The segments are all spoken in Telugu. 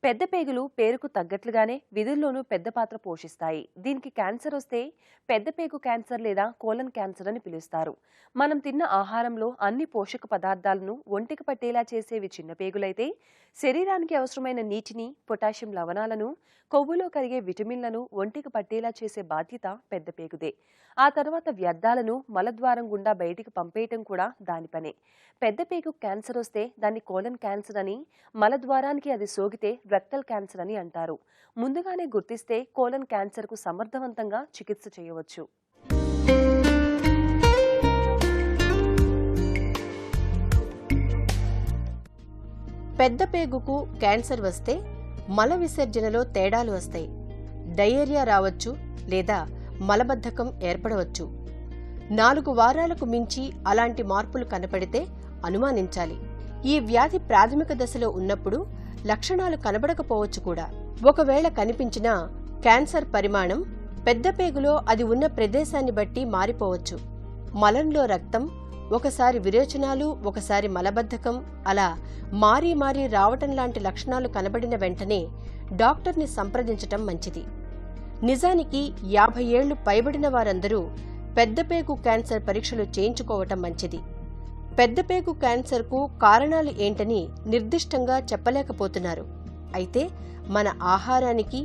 పెద్ద పేగులు పేరుకు తగ్గట్లుగానే విధుల్లోనూ పెద్ద పాత్ర పోషిస్తాయి. దీనికి క్యాన్సర్ వస్తే పెద్ద పేగు క్యాన్సర్ లేదా కోలన్ క్యాన్సర్ అని పిలుస్తారు. మనం తిన్న ఆహారంలో అన్ని పోషక పదార్థాలను ఒంటికి పట్టేలా చేసేవి చిన్న పేగులైతే, శరీరానికి అవసరమైన నీటిని, పొటాషియం లవణాలను, కొవ్వులో కరిగే విటమిన్లను ఒంటికి పట్టేలా చేసే బాధ్యత పెద్ద పేగుదే. ఆ తర్వాత వ్యర్థాలను మలద్వారం గుండా బయటికి పంపేయటం కూడా దాని పనే. పెద్ద పేగు క్యాన్సర్ వస్తే దాన్ని కోలన్ క్యాన్సర్ అని, మలద్వారానికి అది సోకితే రెక్టల్ క్యాన్సర్ అని అంటారు. ముందుగానే గుర్తిస్తే కోలన్ క్యాన్సర్కు సమర్థవంతంగా చికిత్స చేయవచ్చు. పెద్ద పేగుకు క్యాన్సర్ వస్తే మల విసర్జనలో తేడాలు వస్తాయి. డయేరియా రావచ్చు లేదా మలబద్ధకం ఏర్పడవచ్చు. 4 వారాలకు మించి అలాంటి మార్పులు కనపడితే అనుమానించాలి. ఈ వ్యాధి ప్రాథమిక దశలో ఉన్నప్పుడు లక్షణాలు కనబడకపోవచ్చు కూడా. ఒకవేళ కనిపించినా క్యాన్సర్ పరిమాణం పెద్ద పేగులో అది ఉన్న ప్రదేశాన్ని బట్టి మారిపోవచ్చు. మలంలో రక్తం, ఒకసారి విరేచనాలు, ఒకసారి మలబద్ధకం అలా మారీ మారీ రావటం లాంటి లక్షణాలు కనబడిన వెంటనే డాక్టర్ని సంప్రదించటం మంచిది. నిజానికి 50 ఏళ్లు పైబడిన వారందరూ పెద్దపేగు క్యాన్సర్ పరీక్షలు చేయించుకోవటం మంచిది. పెద్దపేగు క్యాన్సర్కు కారణాలు ఏంటని నిర్దిష్టంగా చెప్పలేకపోతున్నారు. అయితే మన ఆహారానికి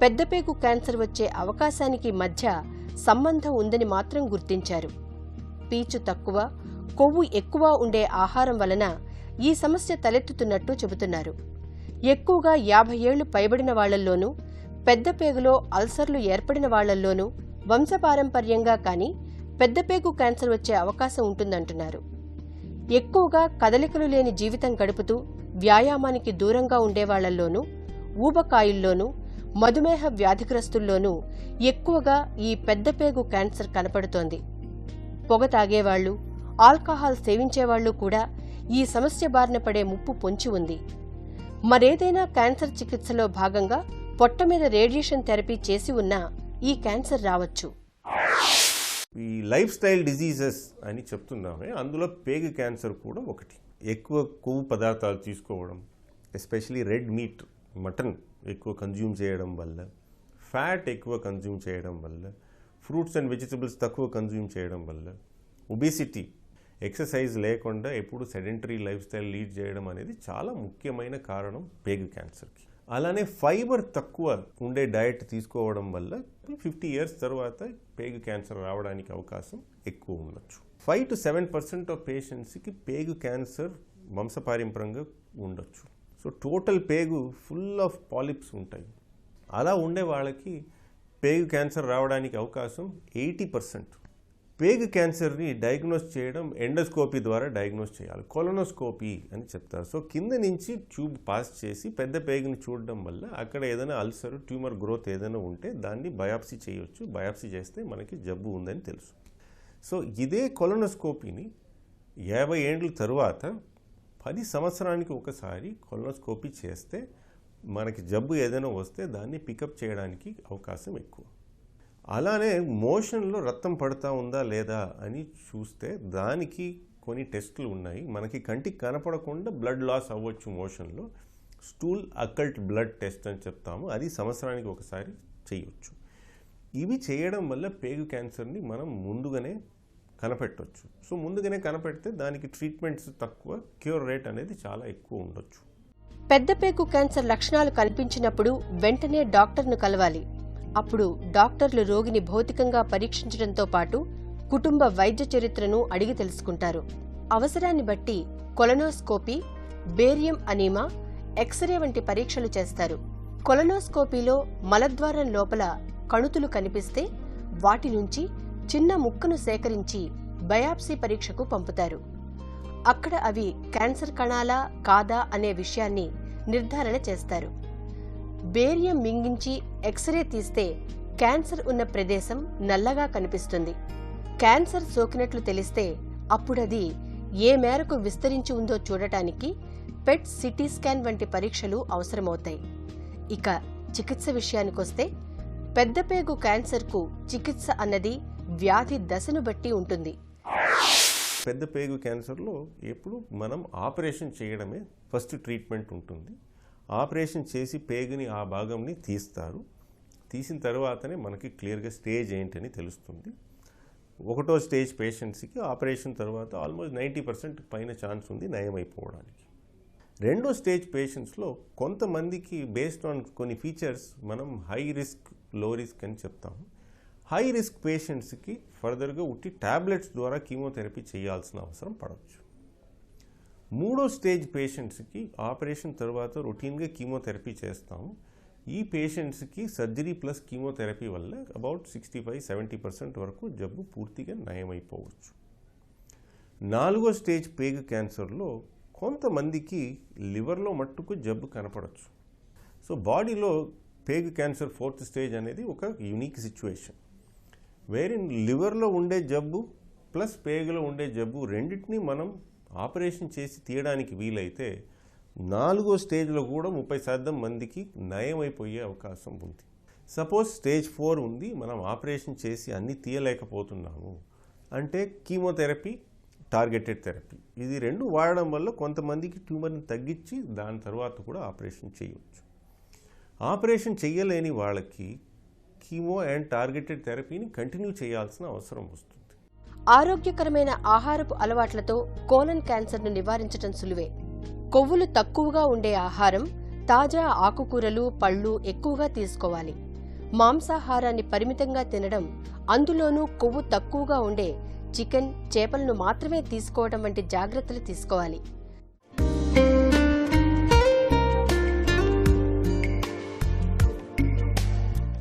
పెద్దపేగు క్యాన్సర్ వచ్చే అవకాశానికి మధ్య సంబంధం ఉందని మాత్రం గుర్తించారు. పీచు తక్కువ, కొవ్వు ఎక్కువ ఉండే ఆహారం వలన ఈ సమస్య తలెత్తుతున్నట్టు చెబుతున్నారు. ఎక్కువగా 50 ఏళ్లు పైబడిన వాళ్లల్లోనూ, పెద్దపేగులో అల్సర్లు ఏర్పడిన వాళ్లల్లోనూ వంశపారంపర్యంగా కానీ పెద్దపేగు క్యాన్సర్ వచ్చే అవకాశం ఉంటుందంటున్నారు. ఎక్కువగా కదలికలు లేని జీవితం గడుపుతూ వ్యాయామానికి దూరంగా ఉండేవాళ్లల్లోనూ, ఊబకాయుల్లోనూ, మధుమేహ వ్యాధిగ్రస్తుల్లోనూ ఎక్కువగా ఈ పెద్దపేగు క్యాన్సర్ కనపడుతోంది. పొగ తాగేవాళ్లు, ఆల్కహాల్ సేవించేవాళ్లు కూడా ఈ సమస్య బారిన పడే ముప్పు పొంచి ఉంది. మరేదైనా క్యాన్సర్ చికిత్సలో భాగంగా పొట్ట మీద రేడియేషన్ థెరపీ చేసి ఉన్నా ఈ క్యాన్సర్ రావచ్చు. ఈ లైఫ్ స్టైల్ డిజీజెస్ అని చెప్తున్నామే, అందులో పేగు క్యాన్సర్ కూడా ఒకటి. ఎక్కువ కొవ్వు పదార్థాలు తీసుకోవడం, ఎస్పెషలీ రెడ్ మీట్, మటన్ ఎక్కువ కన్జ్యూమ్ చేయడం వల్ల, ఫ్యాట్ ఎక్కువ కన్జ్యూమ్ చేయడం వల్ల, ఫ్రూట్స్ అండ్ వెజిటబుల్స్ తక్కువ కన్జ్యూమ్ చేయడం వల్ల, ఒబేసిటీ, ఎక్సర్సైజ్ లేకుండా ఎప్పుడు సెడెంటరీ లైఫ్ స్టైల్ లీడ్ చేయడం అనేది చాలా ముఖ్యమైన కారణం పేగు క్యాన్సర్కి. అలానే ఫైబర్ తక్కువ ఉండే డయట్ తీసుకోవడం వల్ల 50 ఇయర్స్ తర్వాత పేగు క్యాన్సర్ రావడానికి అవకాశం ఎక్కువ ఉండొచ్చు. 5 to 7% ఆఫ్ పేషెంట్స్కి పేగు క్యాన్సర్ వంశపారంపర్యంగా ఉండొచ్చు. సో టోటల్ పేగు ఫుల్ ఆఫ్ పాలిప్స్ ఉంటాయి. అలా ఉండే వాళ్ళకి పేగు క్యాన్సర్ రావడానికి అవకాశం 80%. పేగు క్యాన్సర్ని డయాగ్నోస్ చేయడం ఎండోస్కోపీ ద్వారా డయాగ్నోస్ చేయాలి. కొలనోస్కోపీ అని చెప్తారు. సో కింద నుంచి ట్యూబ్ పాస్ చేసి పెద్ద పేగుని చూడడం వల్ల అక్కడ ఏదైనా అల్సర్, ట్యూమర్ గ్రోత్ ఏదైనా ఉంటే దాన్ని బయాప్సీ చేయొచ్చు. బయాప్సీ చేస్తే మనకి జబ్బు ఉందని తెలుసు. సో ఇదే కొలనోస్కోపీని 50 ఏళ్ళ తరువాత 10 సంవత్సరానికి ఒకసారి కొలనోస్కోపీ చేస్తే మనకి జబ్బు ఏదైనా వస్తే దాన్ని పికప్ చేయడానికి అవకాశం ఎక్కువ. అలానే మోషన్లో రక్తం పడుతూ ఉందా లేదా అని చూస్తే దానికి కొన్ని టెస్టులు ఉన్నాయి. మనకి కంటికి కనపడకుండా బ్లడ్ లాస్ అవ్వచ్చు మోషన్లో. స్టూల్ అకల్ట్ బ్లడ్ టెస్ట్ అని చెప్తాము. అది సంవత్సరానికి ఒకసారి చేయొచ్చు. ఇవి చేయడం వల్ల పేగు క్యాన్సర్ని మనం ముందుగానే కనిపెట్టవచ్చు. సో ముందుగానే కనిపెడితే దానికి ట్రీట్మెంట్స్ తక్కువ, క్యూర్ రేట్ అనేది చాలా ఎక్కువ ఉండొచ్చు. పెద్దపేగు క్యాన్సర్ లక్షణాలు కనిపించినప్పుడు వెంటనే డాక్టర్ను కలవాలి. అప్పుడు డాక్టర్లు రోగిని భౌతికంగా పరీక్షించడంతో పాటు కుటుంబ వైద్య చరిత్రను అడిగి తెలుసుకుంటారు. అవసరాన్ని బట్టి కొలనోస్కోపీ, బేరియం అనీమా, ఎక్స్రే వంటి పరీక్షలు చేస్తారు. కొలనోస్కోపీలో మలద్వారం లోపల కణుతులు కనిపిస్తే వాటి నుంచి చిన్న ముక్కను సేకరించి బయాప్సీ పరీక్షకు పంపుతారు. అక్కడ అవి క్యాన్సర్ కణాలా కాదా అనే విషయాన్ని నిర్ధారణ చేస్తారు. బేరియం మింగించి ఎక్స్రే తీస్తే క్యాన్సర్ ఉన్న ప్రదేశం నల్లగా కనిపిస్తుంది. క్యాన్సర్ సోకినట్లు తెలిస్తే అప్పుడది ఏ మేరకు విస్తరించి ఉందో చూడటానికి పెట్ సిటీ స్కాన్ వంటి పరీక్షలు అవసరమవుతాయి. ఇక చికిత్స విషయానికొస్తే పెద్దపేగు క్యాన్సర్కు చికిత్స అన్నది వ్యాధి దశను బట్టి ఉంటుంది. పెద్ద పేగు క్యాన్సర్లో ఎప్పుడు మనం ఆపరేషన్ చేయడమే ఫస్ట్ ట్రీట్మెంట్ ఉంటుంది. ఆపరేషన్ చేసి పేగుని ఆ భాగంని తీస్తారు. తీసిన తర్వాతనే మనకి క్లియర్గా స్టేజ్ ఏంటని తెలుస్తుంది. 1వ స్టేజ్ పేషెంట్స్కి ఆపరేషన్ తర్వాత ఆల్మోస్ట్ 90% పైన ఛాన్స్ ఉంది నయం అయిపోవడానికి. 2వ స్టేజ్ పేషెంట్స్లో కొంతమందికి బేస్డ్ ఆన్ కొన్ని ఫీచర్స్ మనం హై రిస్క్, లో రిస్క్ అని చెప్తాము. హై రిస్క్ పేషెంట్స్కి ఫర్దర్గా ఉట్టి ట్యాబ్లెట్స్ ద్వారా కీమోథెరపీ చేయాల్సిన అవసరం పడవచ్చు. 3వ స్టేజ్ పేషెంట్స్కి ఆపరేషన్ తర్వాత రొటీన్గా కీమోథెరపీ చేస్తాము. ఈ పేషెంట్స్కి సర్జరీ ప్లస్ కీమోథెరపీ వల్ల అబౌట్ 65-70% వరకు జబ్బు పూర్తిగా నయమైపోవచ్చు. 4వ స్టేజ్ పేగు క్యాన్సర్లో కొంతమందికి లివర్లో మట్టుకు జబ్బు కనపడవచ్చు. సో బాడీలో పేగు క్యాన్సర్ 4th స్టేజ్ అనేది ఒక యూనిక్ సిచ్యువేషన్, వేరిన్ లివర్లో ఉండే జబ్బు ప్లస్ పేగులో ఉండే జబ్బు రెండింటినీ మనం ఆపరేషన్ చేసి తీయడానికి వీలైతే 4వ స్టేజ్లో కూడా 30% మందికి నయమైపోయే అవకాశం ఉంది. సపోజ్ స్టేజ్ 4 ఉంది, మనం ఆపరేషన్ చేసి అన్నీ తీయలేకపోతున్నాము అంటే కీమోథెరపీ, టార్గెటెడ్ థెరపీ ఇది 2 వాడడం వల్ల కొంతమందికి ట్యూమర్ని తగ్గించి దాని తర్వాత కూడా ఆపరేషన్ చేయవచ్చు. ఆపరేషన్ చేయలేని వాళ్ళకి కీమో అండ్ టార్గెటెడ్ థెరపీని కంటిన్యూ చేయాల్సిన అవసరం వస్తుంది. ఆరోగ్యకరమైన ఆహారపు అలవాట్లతో కోలన్ క్యాన్సర్ను నివారించడం సులువే. కొవ్వులు తక్కువగా ఉండే ఆహారం, తాజా ఆకుకూరలు, పళ్ళు ఎక్కువగా తీసుకోవాలి. మాంసాహారాన్ని పరిమితంగా తినడం, అందులోనూ కొవ్వు తక్కువగా ఉండే చికెన్, చేపలను మాత్రమే తీసుకోవడం వంటి జాగ్రత్తలు తీసుకోవాలి.